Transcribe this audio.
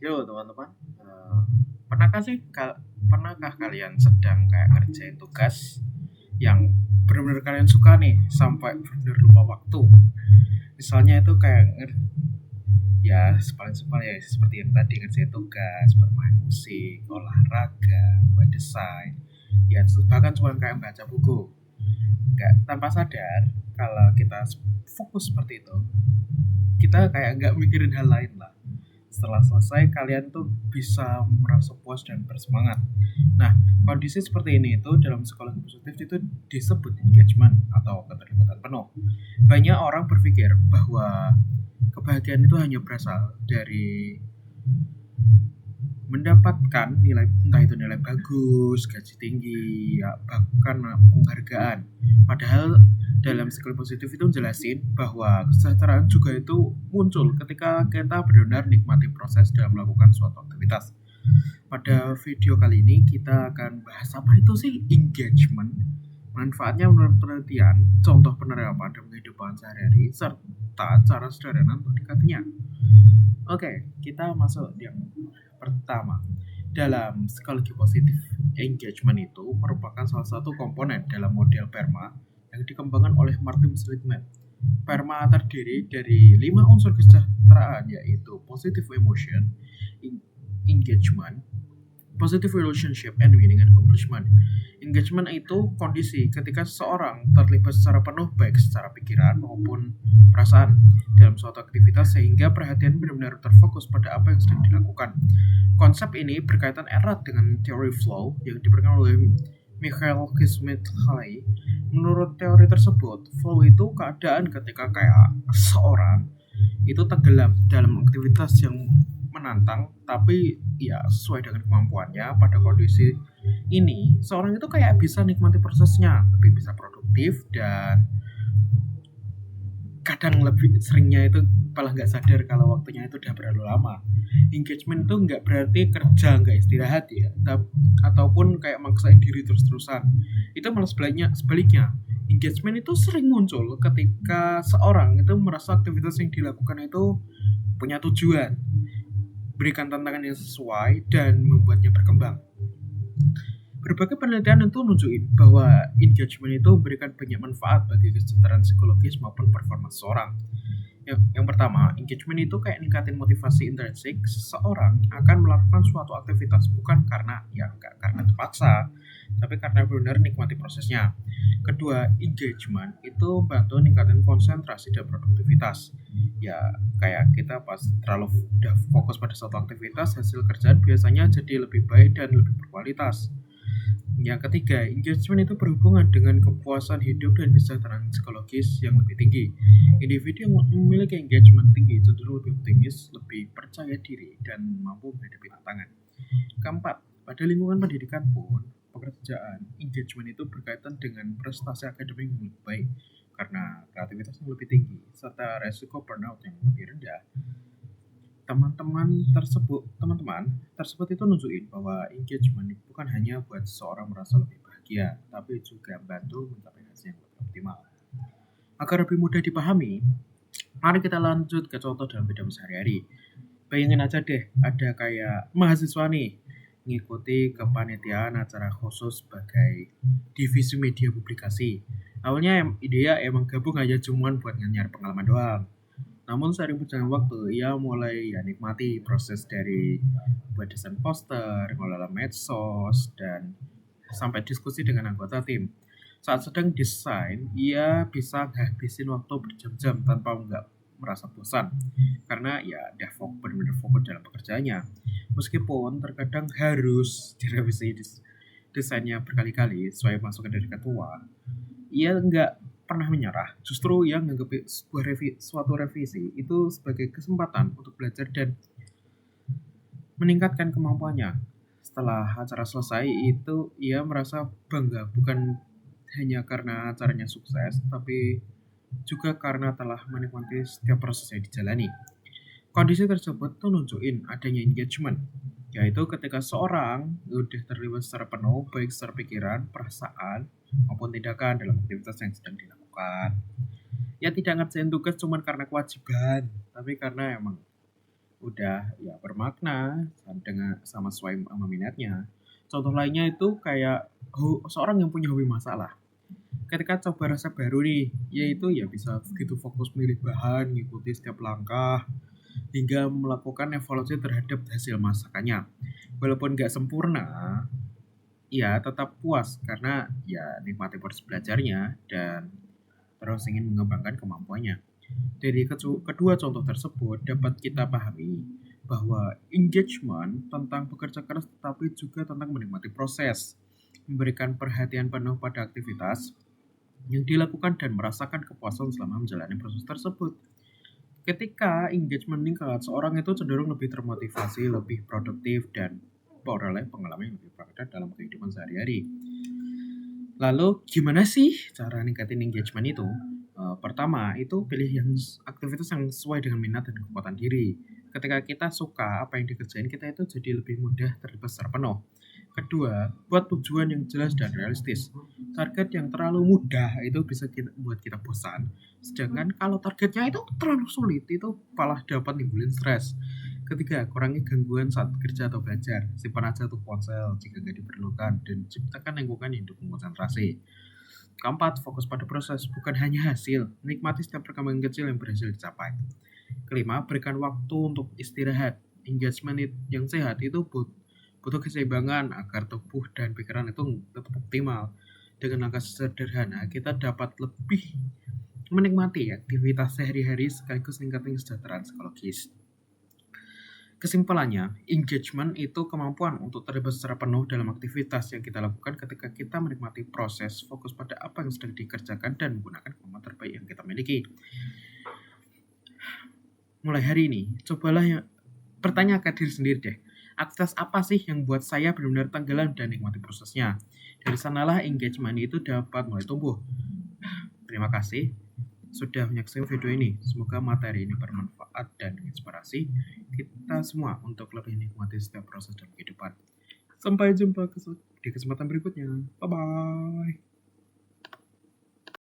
Yo teman-teman, pernahkah pernahkah kalian sedang kayak ngerjain tugas yang benar-benar kalian suka nih sampai benar lupa waktu? Misalnya itu kayak ya paling ya seperti yang tadi ngerjain tugas, bermain musik, olahraga, buat desain, ya bahkan cuma kayak baca buku. Nggak tanpa sadar kalau kita fokus seperti itu, kita kayak nggak mikirin hal lain lah. Setelah selesai kalian tuh bisa merasa puas dan bersemangat. Nah, kondisi seperti ini itu dalam psikologi positif itu disebut engagement atau keterlibatan penuh. Banyak orang berpikir bahwa kebahagiaan itu hanya berasal dari mendapatkan nilai, entah itu nilai bagus, gaji tinggi, ya bahkan penghargaan. Padahal dalam psikologi positif itu menjelasin bahwa kesejahteraan juga itu muncul ketika kita benar-benar nikmati proses dalam melakukan suatu aktivitas. Pada video kali ini kita akan bahas apa itu sih engagement, manfaatnya menurut penelitian, contoh penerapan dalam kehidupan sehari-hari, serta cara sederhana untuk dekatinya. Oke, kita masuk yang pertama. Dalam psikologi positif, engagement itu merupakan salah satu komponen dalam model PERMA yang dikembangkan oleh Martin Seligman. PERMA terdiri dari 5 unsur kesejahteraan, yaitu positive emotion, engagement, positive relationship, and meaning and accomplishment. Engagement itu kondisi ketika seseorang terlibat secara penuh baik secara pikiran maupun perasaan dalam suatu aktivitas sehingga perhatian benar-benar terfokus pada apa yang sedang dilakukan. Konsep ini berkaitan erat dengan teori flow yang diberikan oleh Michael Csikszentmihalyi. Menurut teori tersebut, flow itu keadaan ketika kayak seorang itu tenggelam dalam aktivitas yang menantang tapi ya sesuai dengan kemampuannya. Pada kondisi ini seorang itu kayak bisa nikmati prosesnya, lebih bisa produktif, dan kadang lebih seringnya itu malah nggak sadar kalau waktunya itu udah berlalu lama. Engagement itu nggak berarti kerja nggak istirahat ya, ataupun kayak maksain diri terus-terusan. Itu malah sebaliknya. Engagement itu sering muncul ketika seorang itu merasa aktivitas yang dilakukan itu punya tujuan, berikan tantangan yang sesuai, dan membuatnya berkembang. Berbagai penelitian itu nunjukin bahwa engagement itu memberikan banyak manfaat bagi kesejahteraan psikologis maupun performa seseorang. Yang pertama, engagement itu kayak ningkatin motivasi intrinsik. Seseorang akan melakukan suatu aktivitas bukan karena nggak karena terpaksa, tapi karena benar nikmati prosesnya. Kedua, engagement itu bantu ningkatin konsentrasi dan produktivitas. Ya, kayak kita pas terlalu udah fokus pada suatu aktivitas, hasil kerjaan biasanya jadi lebih baik dan lebih berkualitas. Yang ketiga, engagement itu berhubungan dengan kepuasan hidup dan kesejahteraan psikologis yang lebih tinggi. Individu yang memiliki engagement tinggi cenderung lebih optimis, lebih percaya diri, dan mampu menghadapi tantangan. Keempat, pada lingkungan pendidikan pun, pekerjaan, engagement itu berkaitan dengan prestasi akademik yang lebih baik karena kreativitas yang lebih tinggi, serta resiko burnout yang lebih rendah. Teman-teman tersebut itu nunjukin bahwa engagement bukan hanya buat seseorang merasa lebih bahagia, tapi juga bantu mencapai hasil yang lebih optimal. Agar lebih mudah dipahami, mari kita lanjut ke contoh dalam bidang sehari-hari. Bayangin aja deh, ada kayak mahasiswa nih ngikuti kepanitiaan acara khusus sebagai divisi media publikasi. Awalnya dia emang gabung aja cuman buat nyari pengalaman doang. Namun seiring berjalannya waktu, ia mulai nikmati proses dari buat desain poster, ngelola medsos, dan sampai diskusi dengan anggota tim. Saat sedang desain, ia bisa ngabisin waktu berjam-jam tanpa nggak merasa bosan, karena ya udah benar-benar fokus dalam pekerjaannya. Meskipun terkadang harus direvisi desainnya berkali-kali sesuai masukan dari ketua, ia nggak pernah menyerah. Justru ia menganggap suatu revisi itu sebagai kesempatan untuk belajar dan meningkatkan kemampuannya. Setelah acara selesai itu ia merasa bangga bukan hanya karena acaranya sukses, tapi juga karena telah menikmati setiap proses yang dijalani. Kondisi tersebut tuh nunjukin adanya engagement, yaitu ketika seorang udah terlibat secara penuh, baik secara pikiran, perasaan, maupun tindakan dalam aktivitas yang sedang dilakukan. Ya tidak ngerjain tugas cuma karena kewajiban, tapi karena emang udah ya bermakna sama sesuai sama minatnya. Contoh lainnya itu kayak seorang yang punya hobi masalah. Ketika coba resep baru nih, yaitu ya bisa begitu fokus milih bahan, ngikuti setiap langkah, hingga melakukan evaluasi terhadap hasil masakannya. Walaupun nggak sempurna, ya tetap puas karena ya nikmati proses belajarnya dan terus ingin mengembangkan kemampuannya. Dari kedua contoh tersebut dapat kita pahami bahwa engagement tentang bekerja keras tetapi juga tentang menikmati proses, memberikan perhatian penuh pada aktivitas yang dilakukan dan merasakan kepuasan selama menjalani proses tersebut. Ketika engagement meningkat, seorang itu cenderung lebih termotivasi, lebih produktif, dan memperoleh pengalaman yang lebih beragam dalam kehidupan sehari-hari. Lalu gimana sih cara ningkatin engagement itu? Pertama, itu pilih aktivitas yang sesuai dengan minat dan kekuatan diri. Ketika kita suka apa yang dikerjain, kita itu jadi lebih mudah terlibat secara penuh. Kedua, buat tujuan yang jelas dan realistis. Target yang terlalu mudah itu bisa buat kita bosan. Sedangkan kalau targetnya itu terlalu sulit, itu malah dapat nimbulin stres. Ketiga, kurangi gangguan saat bekerja atau belajar. Simpan aja tuh ponsel jika nggak diperlukan dan ciptakan lingkungan yang mendukung konsentrasi. Keempat, fokus pada proses, bukan hanya hasil. Nikmati setiap perkembangan kecil yang berhasil dicapai. Kelima, berikan waktu untuk istirahat. Engagement yang sehat itu butuh keseimbangan agar tubuh dan pikiran itu tetap optimal. Dengan langkah sederhana, kita dapat lebih menikmati aktivitas sehari-hari sekaligus meningkatkan kesejahteraan psikologis. Kesimpulannya, engagement itu kemampuan untuk terlibat secara penuh dalam aktivitas yang kita lakukan ketika kita menikmati proses, fokus pada apa yang sedang dikerjakan, dan menggunakan kemampuan terbaik yang kita miliki. Mulai hari ini, cobalah pertanyakan diri sendiri deh, aktivitas apa sih yang buat saya benar-benar tenggelam dan nikmati prosesnya? Dari sanalah engagement itu dapat mulai tumbuh. Terima kasih sudah menyaksikan video ini. Semoga materi ini bermanfaat dan inspirasi kita semua untuk lebih nikmati setiap proses dalam kehidupan. Sampai jumpa di kesempatan berikutnya. Bye-bye.